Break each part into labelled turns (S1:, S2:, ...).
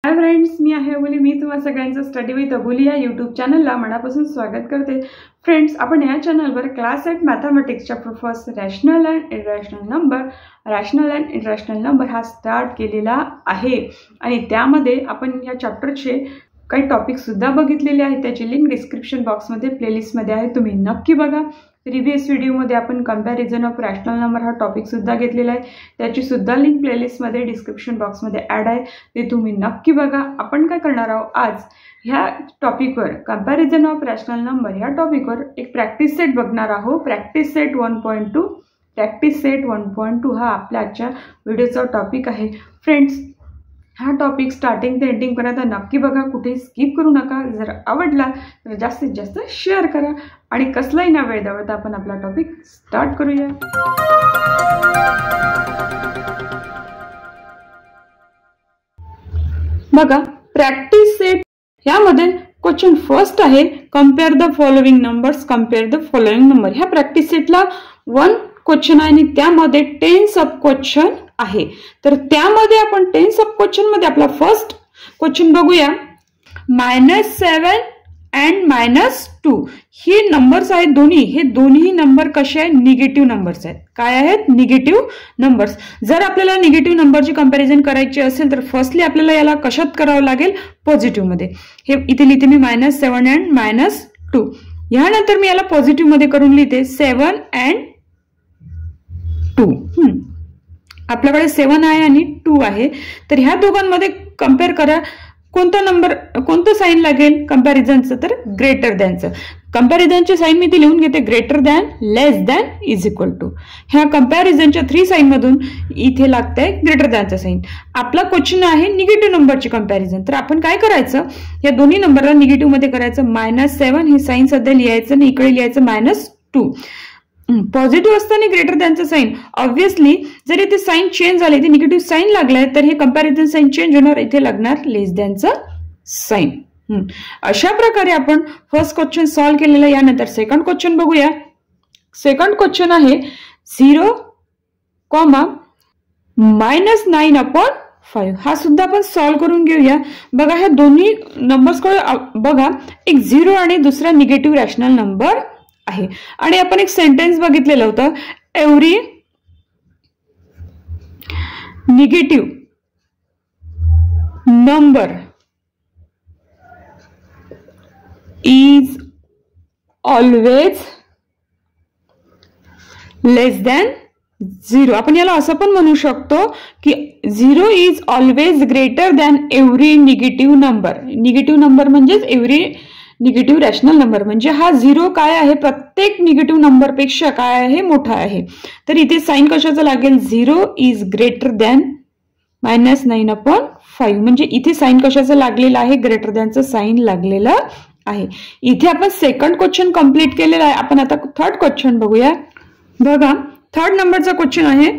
S1: Hi friends, मी आहे अबोली. मी तुम्हा सगळ्यांचं स्टडी विथ अबोली या यूट्यूब चॅनलला मनापासून स्वागत करते. फ्रेंड्स, आपण या चॅनलवर क्लास 8 मॅथमॅटिक्सच्या first rational and irrational number हा स्टार्ट केलेला आहे आणि त्यामध्ये आपण या चॅप्टरचे काही टॉपिक सुद्धा बघितलेले आहेत. त्याची लिंक डिस्क्रिप्शन बॉक्समध्ये प्लेलिस्टमध्ये आहे, तुम्ही नक्की बघा. प्रिव्हियस व्हिडिओमध्ये आपण कंपॅरिझन ऑफ रॅशनल नंबर हा टॉपिक सुद्धा घेतलेला आहे, त्याची सुद्धा लिंक प्लेलिस्टमध्ये डिस्क्रिप्शन बॉक्समध्ये ॲड आहे, ते तुम्ही नक्की बघा. आपण काय करणार आहोत आज ह्या टॉपिकवर, कंपॅरिझन ऑफ रॅशनल नंबर ह्या टॉपिकवर एक प्रॅक्टिस सेट बघणार आहोत. प्रॅक्टिस सेट 1.2 हा आपल्या आजच्या व्हिडिओचा टॉपिक आहे. फ्रेंड्स, हा टॉपिक स्टार्टिंग ते एंडिंग पर्यंत नक्की बघा, कुठे स्किप करू नका. जर आवडला तर जास्तीत जास्त शेअर करा आणि कसलाही ना वेळ दावता आपण आपला टॉपिक स्टार्ट करूया. बघा, प्रॅक्टिस सेट यामध्ये क्वेश्चन फर्स्ट आहे, कंपेअर द फॉलोइंग नंबर्स. ह्या प्रॅक्टिस सेटला 1 क्वेश्चन आहे आणि त्यामध्ये 10 सब क्वेश्चन आहे. तर त्यामध्ये आपण 10 सब क्वेश्चन मध्ये आपला फर्स्ट क्वेश्चन बघूया. -7 and -2 हे नंबर्स आहेत दोन्ही. हे दोन्ही नंबर कसे आहेत? निगेटिव्ह नंबर्स आहेत. काय आहेत? Negative numbers. जर आपल्याला निगेटिव्ह नंबरची कंपॅरिझन करायची असेल तर फर्स्टली आपल्याला याला कशात करावं लागेल? पॉझिटिव्ह मध्ये. हे इथे लिहिते मी -7 and -2. यानंतर मी याला पॉझिटिव्ह मध्ये करून लिहिते 7 and 2. आपल्याकडे 7 आहे आणि 2 आहे. तर ह्या दोघांमध्ये कम्पेअर करा. कोणता नंबर, कोणतं साईन लागेल कंपॅरिझनचं? तर ग्रेटर दॅनचं. कंपॅरिझनचे साईन मी ते लिहून घेते, greater than, less than, is equal to. ह्या कंपॅरिझनच्या 3 साईन मधून इथे लागतंय ग्रेटर दॅनचं साईन. आपला क्वेश्चन आहे निगेटिव्ह नंबरची कंपॅरिझन. तर आपण काय करायचं? या दोन्ही नंबरला निगेटिव्ह मध्ये करायचं. -7 हे साईन सध्या लिहायचं आणि इकडे लिहायचं -2. पॉझिटिव्ह असताना ग्रेटर दॅनचं साईन. ऑब्व्हियसली जर इथे साईन चेंज झाले, इथे निगेटिव्ह साईन लागलाय, तर हे कंपॅरिझन साईन चेंज होणार, इथे लागणार लेस दॅनचं साईन. अशा प्रकारे आपण फर्स्ट क्वेश्चन सॉल्व्ह केलेला. यानंतर सेकंड क्वेश्चन बघूया. सेकंड क्वेश्चन आहे 0, -9/5. हा सुद्धा आपण सॉल्व्ह करून घेऊया. बघा, ह्या दोन्ही नंबर्सकडे बघा, एक 0 आणि दुसरा निगेटिव्ह रॅशनल नंबर आहे. आणि आपण एक सेंटेन्स बघितलेलं होतं, every negative number is always less than 0. आपण याला असं पण म्हणू शकतो की 0 is always greater than every negative number. Negative number म्हणजेच एव्हरी निगेटिव्ह रॅशनल नंबर. म्हणजे हा 0 काय आहे? प्रत्येक निगेटिव्ह नंबर पेक्षा काय आहे? मोठा आहे. तर इथे साईन कशाचं लागेल? 0 इज ग्रेटर दॅन -9/5. म्हणजे इथे साईन कशाचं लागलेलं आहे? ग्रेटर दॅनचं साईन लागलेलं आहे. इथे आपण सेकंड क्वेश्चन कंप्लीट केलेला आहे. आपण आता थर्ड क्वेश्चन बघूया. बघा, थर्ड नंबरचा क्वेश्चन आहे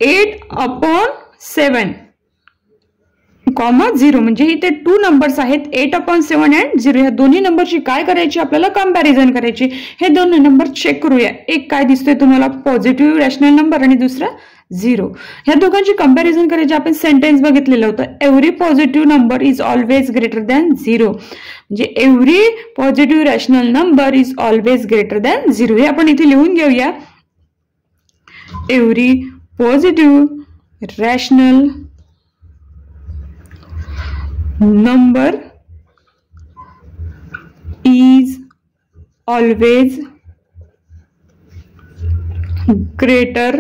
S1: 8/7, 0. म्हणजे इथे 2 नंबर्स आहेत, 8/7 and 0. ह्या दोन्ही नंबरची काय करायची? आपल्याला कंपॅरिझन करायची. हे दोन नंबर चेक करूया. एक काय दिसतोय तुम्हाला? पॉझिटिव्ह रॅशनल नंबर आणि दुसरा 0. ह्या दोघांची कंपॅरिझन करायची. आपण सेंटेन्स बघितलेलं होतं, every positive number is always greater than 0. म्हणजे every positive rational number is always greater than 0. हे आपण इथे लिहून घेऊया. Every positive rational number is always greater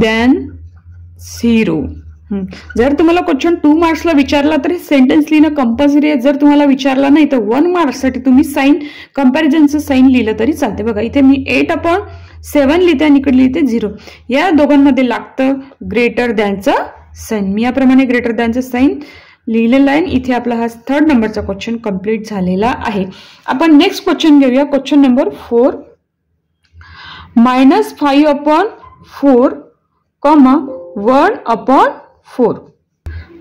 S1: than 0. जर तुम्हाला क्वेश्चन 2 मार्क्सला विचारला तर हे सेंटेन्स लिहिणं कंपल्सरी आहे. जर तुम्हाला विचारला नाही तर 1 मार्क्ससाठी तुम्ही साईन, कंपॅरिझनचं साईन लिहिलं तरी चालते. बघा, इथे मी 8/7 लिहिते आणि इकडे लिहिते 0. या दोघांमध्ये लागतं ग्रेटर दॅनचं साईन. मी याप्रमाणे ग्रेटर दॅनचं साईन लिहिलेलं आहे. इथे आपला हा थर्ड नंबरचा क्वेश्चन कंप्लीट झालेला आहे. आपण नेक्स्ट क्वेश्चन घेऊया. Question number 4, -5/4, 1/4.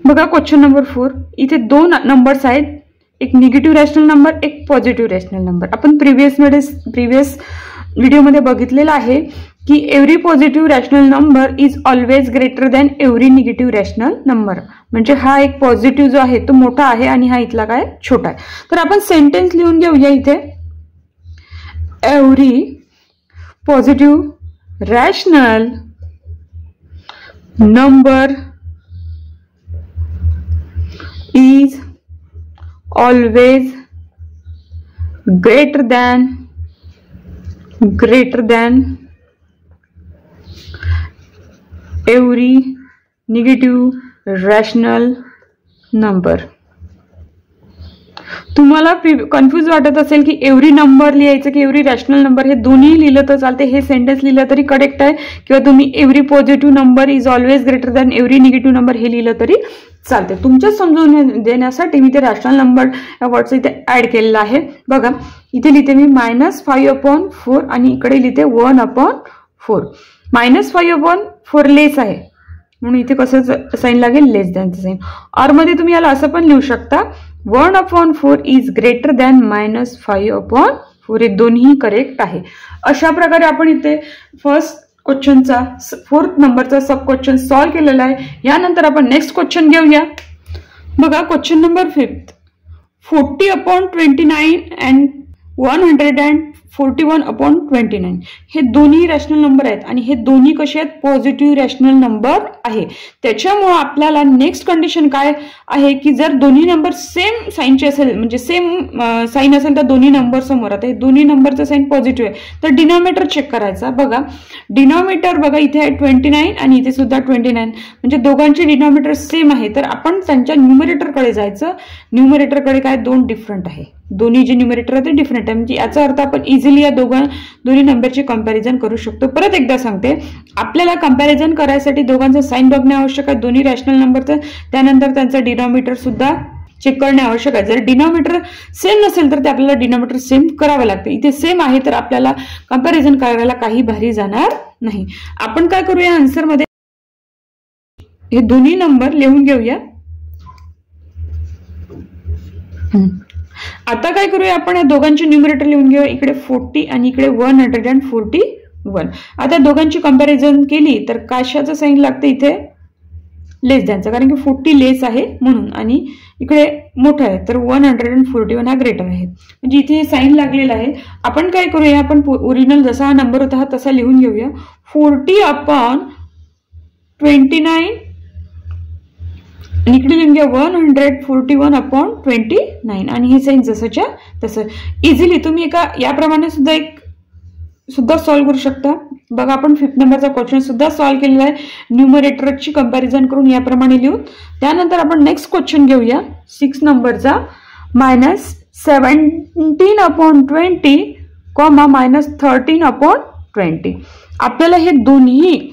S1: बघा, क्वेश्चन नंबर 4. इथे 2 नंबर्स आहेत, एक निगेटिव्ह रॅशनल नंबर, एक पॉझिटिव्ह रॅशनल नंबर. आपण प्रिव्हियस व्हिडिओमध्ये बघितलेलं आहे की every positive rational number is always greater than every negative rational number. म्हणजे हा एक पॉझिटिव्ह जो आहे तो मोठा आहे आणि हा इथला काय छोटा आहे. तर आपण सेंटेन्स लिहून घेऊया इथे. Every positive rational number is always greater than every negative rational number. तुम्हाला कन्फ्यूज वाटत असेल की एव्हरी नंबर लिहायचं की एव्हरी रॅशनल नंबर, हे दोन्ही लिहिलं तर चालते. हे सेंटेन्स लिहिलं तरी करेक्ट आहे, किंवा तुम्ही every positive number is always greater than every negative number हे लिहिलं तरी चालते. तुमच्या समजून देण्यासाठी मी ते रॅशनल नंबर या वर्डचं इथे ऍड केलेलं आहे. बघा इथे लिहिते मी -5/4 आणि इकडे लिहिते 1/4. -5/4 लेस आहे म्हणून इथे कसं साईन लागेल, लेस दॅनचं साईन. ऑर मध्ये तुम्ही याला असं पण लिहू शकता 1/4 इज ग्रेटर दॅन -5/4. हे दोन्ही करेक्ट आहे. अशा प्रकारे आपण इथे फर्स्ट क्वेश्चनचा 4th नंबरचा सब क्वेश्चन सॉल्व्ह केलेला आहे. यानंतर आपण नेक्स्ट क्वेश्चन घेऊया. बघा क्वेश्चन नंबर 5. 40/29 अँड 141/29 हे दोन्ही रॅशनल नंबर आहेत आणि हे दोन्ही कसे आहेत, पॉझिटिव्ह रॅशनल नंबर आहे. त्याच्यामुळे आपल्याला नेक्स्ट कंडिशन काय आहे की जर दोन्ही नंबर सेम साईनचे असेल, म्हणजे सेम साईन असेल तर दोन्ही नंबर समोर, आता हे दोन्ही नंबरचं साईन पॉझिटिव्ह आहे तर डिनॉमिनेटर चेक करायचा. बघा डिनॉमिनेटर बघा इथे आहे 29 आणि इथे सुद्धा 29, म्हणजे दोघांचे डिनॉमिनेटर सेम आहे तर आपण त्यांच्या न्यूमरेटरकडे जायचं. न्यूमरेटरकडे काय दोन डिफरंट आहे, दोन्ही जे न्यूमरेटर आहे ते डिफरंट आहे, म्हणजे याचा अर्थ आपण इझिली या दोन्ही नंबरची कंपॅरिझन करू शकतो. परत एकदा सांगते, आपल्याला कंपॅरिझन करायसाठी दोघांचं साईन बघणे आवश्यक आहे, दोन्ही रॅशनल नंबरचं. त्यानंतर त्यांचं डिनॉमिनेटर सुद्धा चेक करणे आवश्यक आहे. जर डिनॉमिनेटर सेम नसेल तर ते आपल्याला डिनॉमिनेटर सेम करावं लागते. इथे सेम आहे तर आपल्याला कंपॅरिझन करायला काही भारी जाणार नाही. आपण काय करूया, आन्सर मध्ये हे दोन्ही नंबर लिहून घेऊया. आता काय करूया, आपण या दोघांचे न्यूमरेटर लिहून घेऊया. इकडे 40 आणि इकडे 141. आता दोघांची कंपॅरिझन केली तर कशाचं साईन लागतं इथे, लेस दॅनचं, कारण की 40 लेस आहे म्हणून, आणि इकडे मोठं आहे तर 141 हा ग्रेटर आहे, म्हणजे इथे साईन लागलेला आहे. आपण काय करूया, आपण ओरिजिनल जसा हा नंबर होता हा तसा लिहून घेऊया. 40/29 आणि इकडे लिहून घ्या 141/29 आणि ही साईन जसंच्या तसं. इझिली तुम्ही याप्रमाणे सुद्धा सॉल्व्ह करू शकता. बघा आपण 5th नंबरचा क्वेश्चन सुद्धा सॉल्व्ह केलेला आहे न्यूमरेटरची कंपॅरिझन करून याप्रमाणे लिहून. त्यानंतर आपण नेक्स्ट क्वेश्चन घेऊया 6 नंबरचा. -17/20 -13/20. आपल्याला हे दोन्ही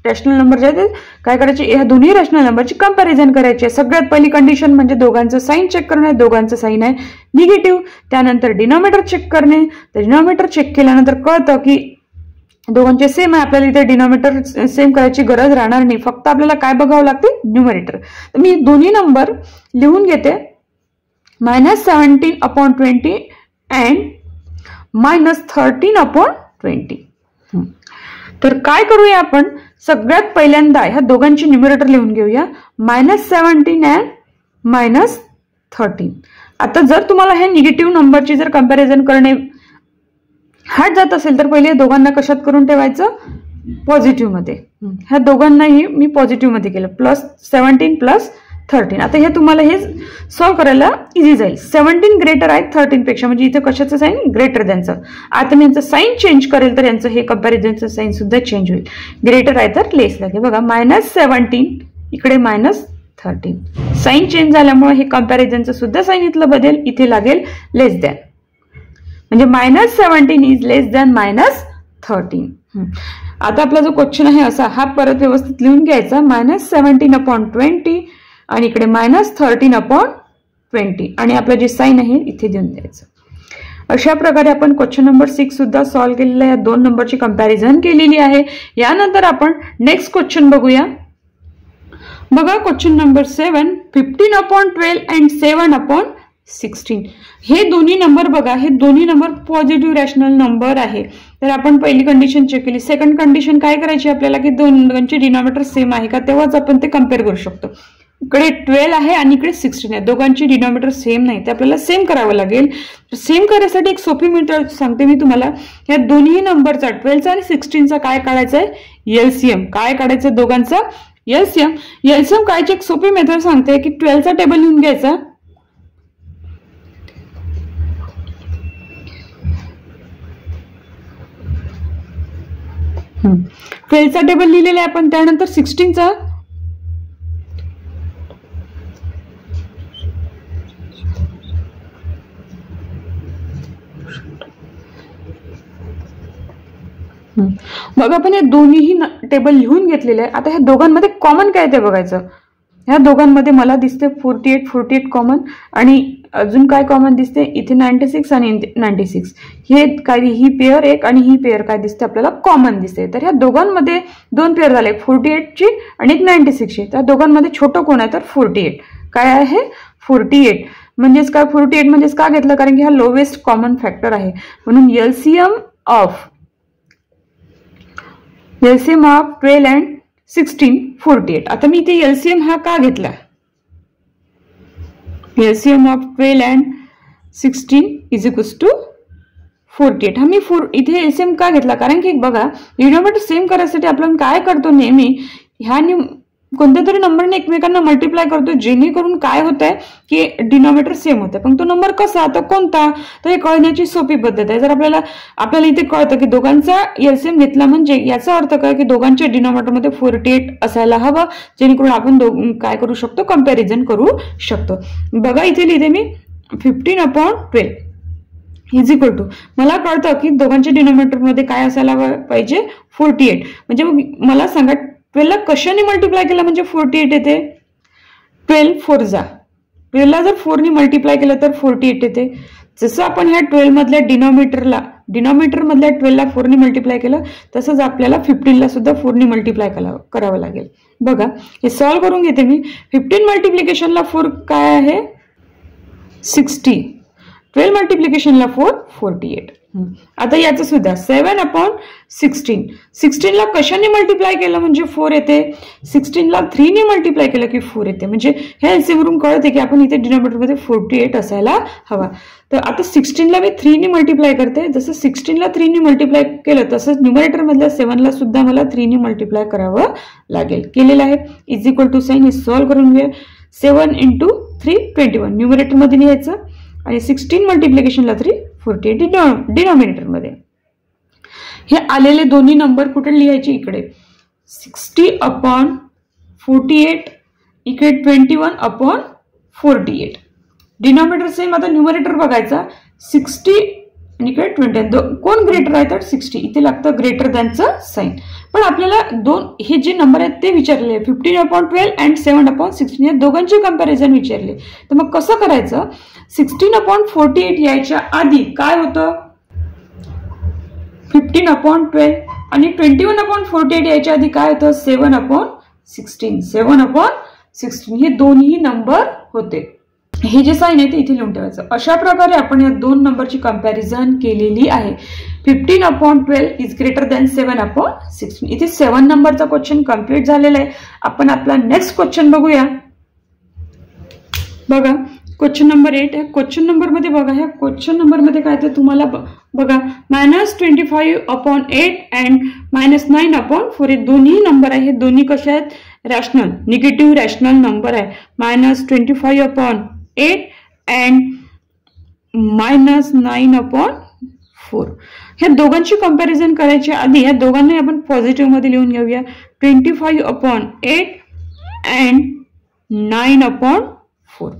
S1: रॅशनल नंबर जे आहेत काय करायचे, या दोन्ही रॅशनल नंबरची कंपॅरिझन करायची आहे. सगळ्यात पहिली कंडिशन म्हणजे दोघांचं साईन चेक करणे. दोघांचं साईन आहे निगेटिव्ह. त्यानंतर डिनॉमिनेटर चेक करणे. तर डिनॉमिनेटर चेक केल्यानंतर कळतं की दोघांचे सेम आहे, आपल्याला इथे डिनॉमिनेटर सेम करायची गरज राहणार नाही, फक्त आपल्याला काय बघावं लागते, न्यूमरेटर. तर मी दोन्ही नंबर लिहून घेते. -17/20 अँड -13/20. तर काय करूया आपण, सगळ्यात पहिल्यांदा ह्या दोघांची न्यूमरेटर लिहून घेऊया. -17 अँड -13. आता जर तुम्हाला हे निगेटिव्ह नंबरची जर कंपॅरिझन करणे हार्ड जात असेल तर पहिले दोघांना कशात करून ठेवायचं, पॉझिटिव्ह मध्ये. ह्या दोघांनाही मी पॉझिटिव्ह मध्ये केलं, +17 +13. आता हे तुम्हाला हे सॉल्व्ह करायला इझी जाईल. 17 ग्रेटर आहे 13 पेक्षा, म्हणजे इथे कशाचं साईन, ग्रेटर दॅनचं. आता मी यांचं साईन चेंज करेल तर यांचं हे कंपॅरिझनचं साईन सुद्धा चेंज होईल. ग्रेटर आहे तर लेस लागेल. बघा -17 इकडे -13. साईन चेंज झाल्यामुळे हे कंपॅरिझनचं सुद्धा साईन इथलं बदलेल, इथे लागेल लेस दॅन, म्हणजे -17 इज लेस दॅन -13. आता आपला जो क्वेश्चन आहे असा, हा परत व्यवस्थित लिहून घ्यायचा. -17/20 आणि इकडे -13/20 आणि आपलं जे साईन आहे इथे देऊन द्यायचं. अशा प्रकारे आपण क्वेश्चन नंबर 6 सुद्धा सॉल्व्ह केलेला आहे. या दोन नंबरची कंपॅरिझन केलेली आहे. यानंतर आपण नेक्स्ट क्वेश्चन बघूया. बघा क्वेश्चन नंबर 7. 15/12 अँड 7/16. हे दोन्ही नंबर बघा, हे दोन्ही नंबर पॉझिटिव्ह रॅशनल नंबर आहे. तर आपण पहिली कंडिशन चेक केली. सेकंड कंडिशन काय करायची आपल्याला की दोघांचे डिनॉमिनेटर सेम आहे का, तेव्हाच आपण ते कम्पेअर करू शकतो. इकडे 12 आहे आणि इकडे 16 आहे, दोघांची डिनॉमिनेटर सेम नाही, ते आपल्याला सेम करावं लागेल. सेम करण्यासाठी एक सोपी मेथड सांगते मी तुम्हाला. या दोन्ही नंबरचा 12चा आणि 16चा काय काढायचा आहे, एलसीएम. काय काढायचं दोघांचा एलसीएम. एलसीएम काढायची एक सोपी मेथड सांगते की 12चा टेबल लिहून घ्यायचा, ट्वेल्थचा टेबल लिहिलेला आहे आपण. त्यानंतर 16चा मग आपण हे दोन्हीही टेबल लिहून घेतलेले आहे. आता ह्या दोघांमध्ये कॉमन काय ते बघायचं. ह्या दोघांमध्ये मला दिसते 48 कॉमन आणि अजून काय कॉमन दिसते इथे 96 आणि 96. हे काय, ही पेअर एक आणि ही पेअर काय दिसते आपल्याला कॉमन दिसते. तर ह्या दोघांमध्ये दोन पेअर झाले, 48ची आणि एक 96ची. त्या दोघांमध्ये छोटं कोण आहे तर 48. काय आहे 48. म्हणजेच काय 48 म्हणजेच का घेतलं, कारण की हा लोवेस्ट कॉमन फॅक्टर आहे. म्हणून एलसीएम ऑफ 12 and 16 48. आता मी इथे एलसीएम हा का घेतला, LCM of 12 and 16 is equals to 48. हा मी इथे एलसीएम का घेतला, कारण की बघा डिनॉमिनेटर सेम करायसाठी आपण काय करतो, नेहमी ह्या कोणत्या तरी नंबरने एकमेकांना मल्टिप्लाय करतो, जेणेकरून काय होत आहे की डिनॉमिनेटर सेम होतं. पण तो नंबर कसा, तो कोणता, तर हे कळण्याची सोपी पद्धत आहे. जर आपल्याला इथे कळतं की दोघांचा एलसीएम घेतला म्हणजे याचा अर्थ काय की दोघांच्या डिनॉमिनेटरमध्ये 48 असायला हवं, जेणेकरून आपण काय करू शकतो, कंपॅरिझन करू शकतो. बघा इथे लिहिते मी 15/12 इज इक्वल टू, मला कळतं की दोघांच्या डिनॉमिनेटरमध्ये काय असायला पाहिजे 48. म्हणजे मला सांगा 12 ला कशाने मल्टिप्लाय केला म्हणजे 48 येते. 12 4 जा, 12 ला जर 4 ने मल्टिप्लाय केलं तर 48 येते. जसं आपण ह्या 12 मधल्या डिनॉमिनेटर मधल्या 12 ला 4 ने मल्टिप्लाय केलं, तसंच आपल्याला 15 ला सुद्धा 4 ने मल्टिप्लाय करावं लागेल. बघा हे सॉल्व्ह करून घेते मी. 15 मल्टिप्लिकेशनला 4 काय आहे 60, 12 मल्टिप्लिकेशनला 4 48. आता याचं सुद्धा 7/16. 16 ला कशाने मल्टिप्लाय केलं म्हणजे 4 येते. 16 ला 3 ने मल्टिप्लाय केलं की 4 येते. म्हणजे हे एलसीएम वरून कळते की आपण इथे डिनॉमिनेटरमध्ये 48 असायला हवा. तर आता 16 ला मी 3 ने मल्टिप्लाय करते. जसं 16 ला 3 ने मल्टिप्लाय केलं तसंच न्यूमरेटर मधल्या 7 ला सुद्धा मला 3 ने मल्टिप्लाय करावं लागेल. केलेलं आहे. इज इक्वल टू साइन हे सॉल्व्ह करून घेऊया. 7 × 3 21 न्यूमरेटर मध्ये लिहायचं आणि 16 मल्टिप्लिकेशनला 3 48 डिनॉमिनेटर मध्ये. हे आलेले दोन्ही नंबर कुठे लिहायचे, इकडे 60/48 इकडे 21/48. Denominator same. आता न्यूमरेटर बघायचा 60 आणि इकडे 20. कोण ग्रेटर आहे तर 60. इथे लागतं ग्रेटर दॅनचं साइन. पण आपल्याला हे जे नंबर आहेत ते विचारले 15/12 and 7/16 या दोघांचे कंपॅरिझन विचारले. तर मग कसं करायचं, 16/48 यायच्या आधी काय होतं 15/12 आणि 21/48 यायच्या आधी काय होतं 7/16. 7/16 हे दोन्ही नंबर होते. हे जे साइन आहे ते इथे लिहून ठेवायचं. अशा प्रकारे आपण या दोन नंबरची कंपॅरिझन केलेली आहे. 15/12 इज ग्रेटर दॅन 7/16. इथे 7 नंबरचा क्वेश्चन कम्प्लीट झालेला आहे. आपण आपला नेक्स्ट क्वेश्चन बघूया. बघा क्वेश्चन नंबर 8 आहे. क्वेश्चन नंबर मध्ये बघा, ह्या क्वेश्चन नंबर मध्ये काय तर तुम्हाला बघा -25/8 अँड -9/4 हे दोन्ही नंबर आहे. हे दोन्ही कसे आहेत रॅशनल, निगेटिव्ह रॅशनल नंबर आहे. -25/8 अँड -9/4. ह्या दोघांची कंपॅरिझन करायची आधी ह्या दोघांना आपण पॉझिटिव्ह मध्ये लिहून घेऊया. 25/8 अँड 9/4.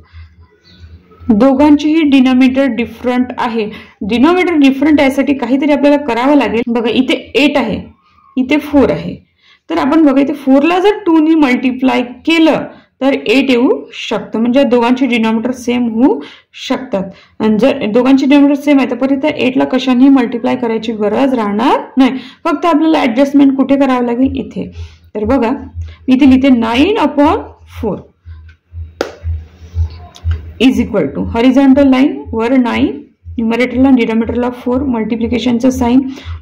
S1: दोघांचीही डिनॉमिनेटर डिफरंट आहे. डिनॉमिनेटर डिफरंट यासाठी काहीतरी आपल्याला करावं लागेल. बघा इथे 8 आहे, इथे 4 आहे. तर आपण बघा इथे 4 ला जर 2 ने मल्टिप्लाय केलं तर 8 येऊ शकतं. म्हणजे दोघांची डिनॉमिनेटर सेम होऊ शकतात. आणि जर दोघांची डिनॉमिनेटर सेम आहे तर परत 8 ला कशाने मल्टिप्लाय करायची गरज राहणार नाही. फक्त आपल्याला ऍडजस्टमेंट कुठे करावं लागेल इथे. तर बघा मी इथे लिहिते 9/4 is equal to horizontal line वर 9 न्यूमरेटरला डिनॉमिनेटरला 4 मल्टिप्लिकेशनचं साइन.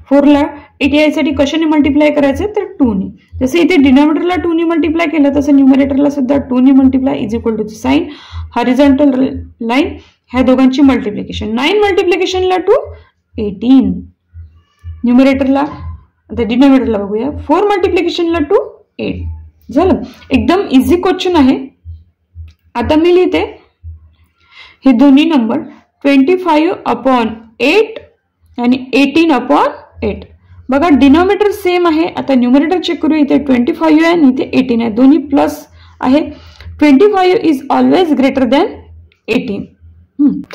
S1: 4 ला 8 यायसाठी कशाने मल्टिप्लाय करायचं तर 2 ने. जसं इथे डिनॉमिनेटरला 2 ने मल्टिप्लाय केलं तसं न्यूमरेटरला सुद्धा 2 ने multiply is equal to sign horizontal line ह्या दोघांची मल्टिप्लिकेशन. 9 मल्टिप्लिकेशनला 2 18. न्यूमरेटरला आता डिनॉमिनेटरला बघूया 4 मल्टिप्लिकेशनला 2 8. झालं. एकदम इझी क्वेश्चन आहे. आता मी लिहिते हे दोन्ही नंबर 25/8 आणि 18/8. बघा डिनॉमिनेटर सेम आहे. आता न्यूमरेटर चेक करू. इथे 25 आहे आणि इथे 18 आहे. दोन्ही प्लस आहे. 25 इज ऑलवेज ग्रेटर दॅन 18.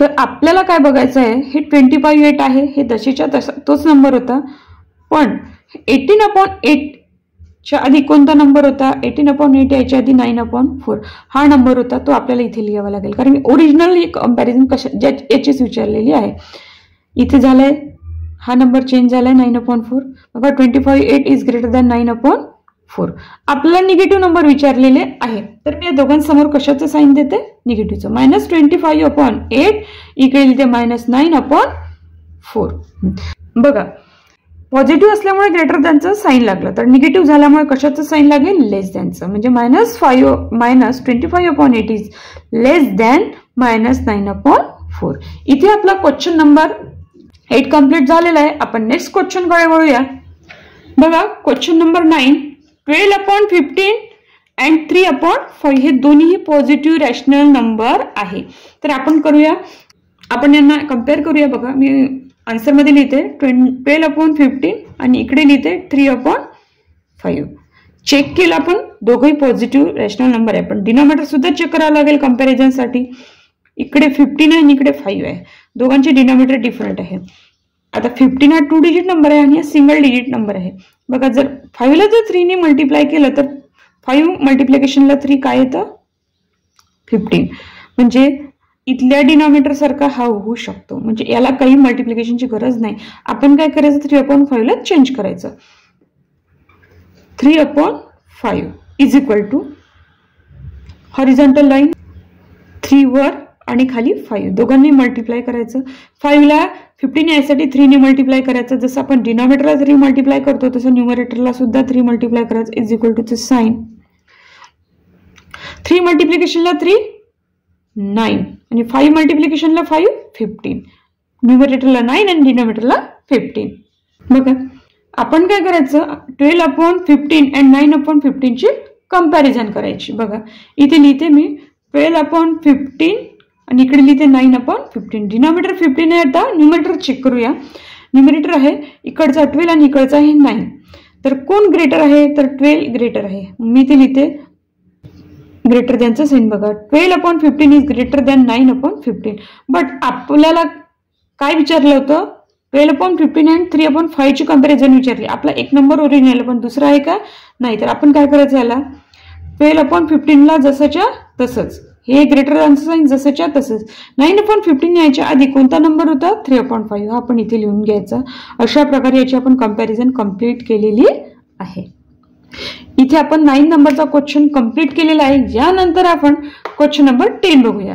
S1: तर आपल्याला काय बघायचं आहे हे 25/8 आहे. हे तशीच्या तसा तोच नंबर होता. पण 18/8 च्या आधी कोणता नंबर होता? 18/8 याच्या आधी 9/4 हा नंबर होता. तो आपल्याला इथे लिहावा लागेल कारण मी ओरिजिनल कंपॅरिझन याचीच विचारलेली आहे. इथे झालंय हा नंबर चेंज झालाय 9/4. बघा 25/8 इज ग्रेटर दॅन 9/4. आपल्याला निगेटिव्ह नंबर विचारलेले आहे. तर मी या दोघांसमोर कशाचं साईन देते? निगेटिव्हचं. -25/8 इकडे लिहिते -9/4. बघा पॉझिटिव्ह असल्यामुळे ग्रेटर दॅनचं साईन लागलं तर निगेटिव्ह झाल्यामुळे कशाचं साईन लागेल? लेस दॅनचं. म्हणजे -25/8 इज लेस दॅन -9/4. इथे आपला क्वेश्चन नंबर 8 कम्प्लीट झालेला आहे. आपण नेक्स्ट क्वेश्चन कडे वळूया. बघा क्वेश्चन नंबर 9 12/15 अँड 3/5 हे दोन्ही पॉझिटिव्ह रॅशनल नंबर आहे. तर आपण करूया. आपण यांना कम्पेअर करूया. बघा मी आन्सर मध्ये लिहिते 12/15 आणि इकडे लिहिते 3/5. चेक केलं आपण दोघंही पॉझिटिव्ह रॅशनल नंबर आहे. पण डिनॉमिनेटर सुद्धा चेक करावं लागेल कम्पॅरिझन साठी. इकडे 15 आहे आणि इकडे 5 आहे. दोघांचे डिनॉमिनेटर डिफरंट आहे. आता 15 हा 2 डिजिट नंबर आहे आणि हा सिंगल डिजिट नंबर आहे. बघा जर 5 ला जर 3 ने मल्टिप्लाय केलं तर 5 मल्टिप्लिकेशनला 3 काय येतं? 15. म्हणजे इथल्या डिनॉमिनेटर सारखा हा होऊ शकतो. म्हणजे याला काही मल्टिप्लिकेशनची गरज नाही. आपण काय करायचं 3/5 ला चेंज करायचं. 3/5 is equal to horizontal line 3 वर आणि खाली 5 दोघांनी मल्टिप्लाय करायचं. 5 ला 15 यासाठी 3 ने मल्टिप्लाय करायचं. जसं आपण डिनॉमिनेटरला 3 मल्टिप्लाय करतो तसं न्यूमरेटरला सुद्धा 3 मल्टिप्लाय करायचं इज इक्वल टू साइन 3 मल्टिप्लिकेशनला 3 9 आणि 5 मल्टिप्लिकेशनला 5 15. न्यूमरेटरला 9 आणि डिनॉमिनेटरला 15. बघा आपण काय करायचं 12/15 अँड 9/15 ची कंपॅरिझन करायची. बघा इथे लिहिते मी 12/15 आणि इकडे लिहिते 9/15. डिनॉमिनेटर 15 आहे. आता न्यूमरेटर चेक करूया. न्यूमरेटर आहे इकडचा 12 आणि इकडचा आहे 9. तर कोण ग्रेटर आहे? तर 12 ग्रेटर आहे. मी ते लिहिते ग्रेटर दॅनचं साइन. बघा 12/15 इज ग्रेटर दॅन 9/15. बट आपल्याला काय विचारलं होतं? 12/15 अँड 3/5 ची कंपॅरिझन विचारली. आपला एक नंबर ओरिजिनल पण दुसरा आहे का? नाही. तर आपण काय करायचं याला 12/15 ला जसंच्या तसंच हे ग्रेटर दॅनचं साइन जसंच्या तसंच. 9/15 याच्या आधी कोणता नंबर होता? 3/5 हा आपण इथे लिहून घ्यायचा. अशा प्रकारे याची आपण कंपॅरिझन कंप्लीट केलेली आहे. इथे आपण 9 नंबरचा क्वेश्चन कंप्लीट केलेला आहे. यानंतर आपण क्वेश्चन नंबर 10 बघूया.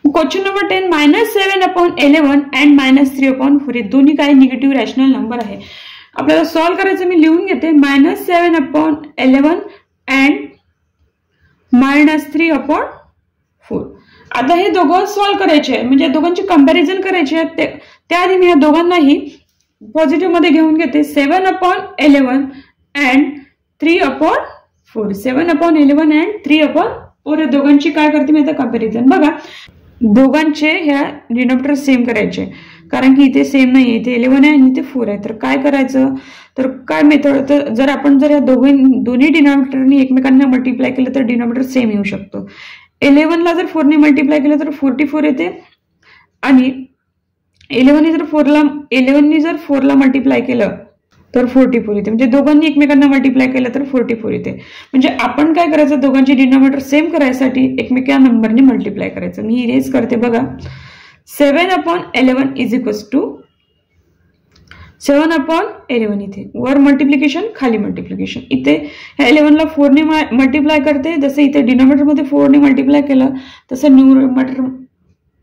S1: क्वेश्चन नंबर 10 -7/11 अँड -3/4 हे दोन्ही काही निगेटिव्ह रॅशनल नंबर आहे. आपल्याला सॉल्व्ह करायचं. मी लिहून घेते -7/11 अँड -3/4. आता हे दोघं सॉल्व्ह करायचे आहे म्हणजे दोघांची कंपॅरिझन करायची आहे. त्याआधी मी या दोघांनाही पॉझिटिव्ह मध्ये घेऊन घेते. 7/11 अँड 3/4. 7/11 अँड 3/4 दोघांची काय करते मी आता कंपॅरिझन. बघा दोघांचे ह्या डिनॉमिनेटर सेम करायचे कारण की इथे सेम नाही. इथे 11 आहे आणि इथे 4 आहे. तर काय करायचं? तर काय मेथड? तर जर आपण जर या दोन्ही डिनॉमिनेटरनी एकमेकांना मल्टिप्लाय केलं तर डिनॉमिनेटर सेम येऊ शकतो. 11 ला जर 4 ने मल्टिप्लाय केलं तर 44 येते आणि 11 ने जर 4 ला मल्टिप्लाय केलं तर 44 येते. म्हणजे दोघांनी एकमेकांना मल्टिप्लाय केलं तर 44 येते. म्हणजे आपण काय करायचं दोघांची डिनॉमिनेटर सेम करायसाठी एकमेका नंबरने मल्टिप्लाय करायचं. मी इरेज करते. बघा 7/11 इज इक्वल्स टू 7/11 इथे वर मल्टिप्लिकेशन खाली मल्टिप्लिकेशन. इथे ह्या 11 ला 4 ने मल्टिप्लाय करते. जसं इथे डिनॉमिनेटर मध्ये 4 ने मल्टिप्लाय केलं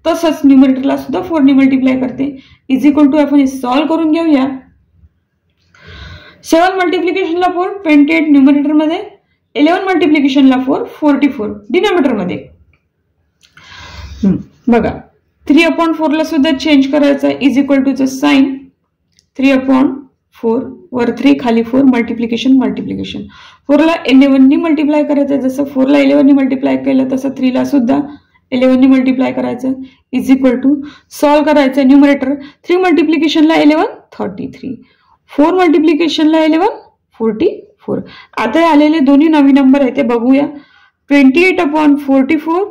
S1: तसंच न्यूमरेटरला सुद्धा 4 ने मल्टिप्लाय करते इज इक्वल टू. आपण हे सॉल्व्ह करून घेऊया. 7 मल्टिप्लिकेशनला 4 28 न्यूमरेटर मध्ये, 11 मल्टिप्लिकेशनला 4 44 डिनॉमिनेटर मध्ये. बघा 3/4 ला सुद्धा चेंज करायचं, इज इक्वल टू चं साइन 3/4 वर 3 खाली 4 मल्टिप्लिकेशन मल्टिप्लिकेशन. 4 ला 11 नी मल्टिप्लाय करायचं, जसं 4 ला 11 नी मल्टिप्लाय केलं तसं 3 ला सुद्धा 11 नी मल्टिप्लाय करायचं, इज इक्वल टू सॉल्व करायचं. न्यूमरेटर 3 मल्टिप्लिकेशनला 11 33, 4 मल्टिप्लिकेशनला 11 44. आता आलेले दोन्ही नवीन नंबर आहे ते बघूया. 28/44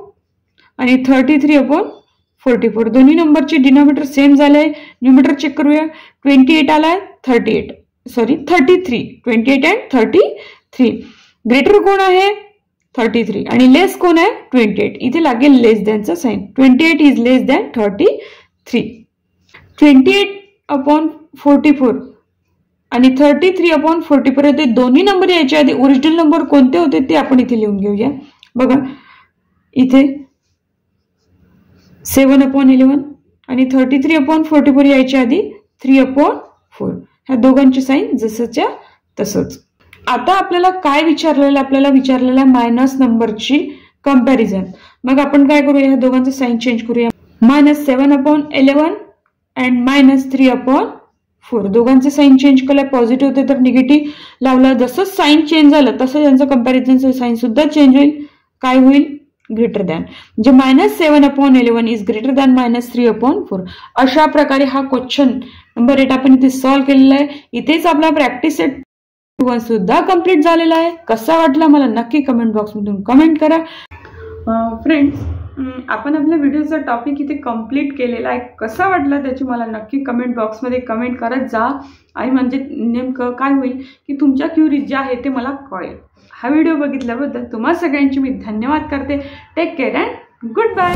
S1: आणि 33/44. दोन्ही नंबरचे डिनॉमिनेटर सेम झाले. न्यूमरेटर चेक करूया. 28 आलाय 33, 28 अँड 33. ग्रेटर कोण आहे 33 आणि लेस कोण आहे 28. इथे लागेल लेस दॅनचा साइन. 28 is less than 33. 28/44 आणि 33/44 ते दोन्ही नंबर यायच्या आधी ओरिजिनल नंबर कोणते होते ते आपण इथे लिहून घेऊया. बघा इथे 7/11 आणि 33/44 यायच्या आधी 3/4. ह्या दोघांची साइन जसंच्या तसंच. आता आपल्याला काय विचारलेलं, आपल्याला विचारलेलं आहे मायनस नंबरची कंपॅरिझन. मग आपण काय करूया, ह्या दोघांचं साइन चेंज करूया. -7/11 अँड -3/4. दोघांचे साइन चेंज केलं, पॉझिटिव्ह होते तर निगेटिव्ह लावला. जसं साइन चेंज झालं तसं त्यांचं कंपॅरिझनचं साइन सुद्धा चेंज होईल. काय होईल ग्रेटर दॅन. म्हणजे -7/11 इज ग्रेटर दॅन -3/4. अशा प्रकारे हा क्वेश्चन नंबर 8 आपण इथे सॉल्व्ह केलेला आहे. इथेच आपला प्रॅक्टिस सेट 1 सुद्धा कंप्लीट झालेला आहे. कसा वाटला मला नक्की कमेंट बॉक्समधून कमेंट करा. फ्रेंड्स, आपण आपल्या व्हिडिओचा टॉपिक इथे कंप्लीट केलेला आहे. कसा वाटला त्याची मला नक्की कमेंट बॉक्समध्ये कमेंट करत जा. आणि म्हणजे नेमकं काय होईल की तुमच्या क्युरीज ज्या आहेत ते मला कळेल. हा व्हिडिओ बघितल्याबद्दल तुम्हा सगळ्यांची मी धन्यवाद करते. Take care and good bye.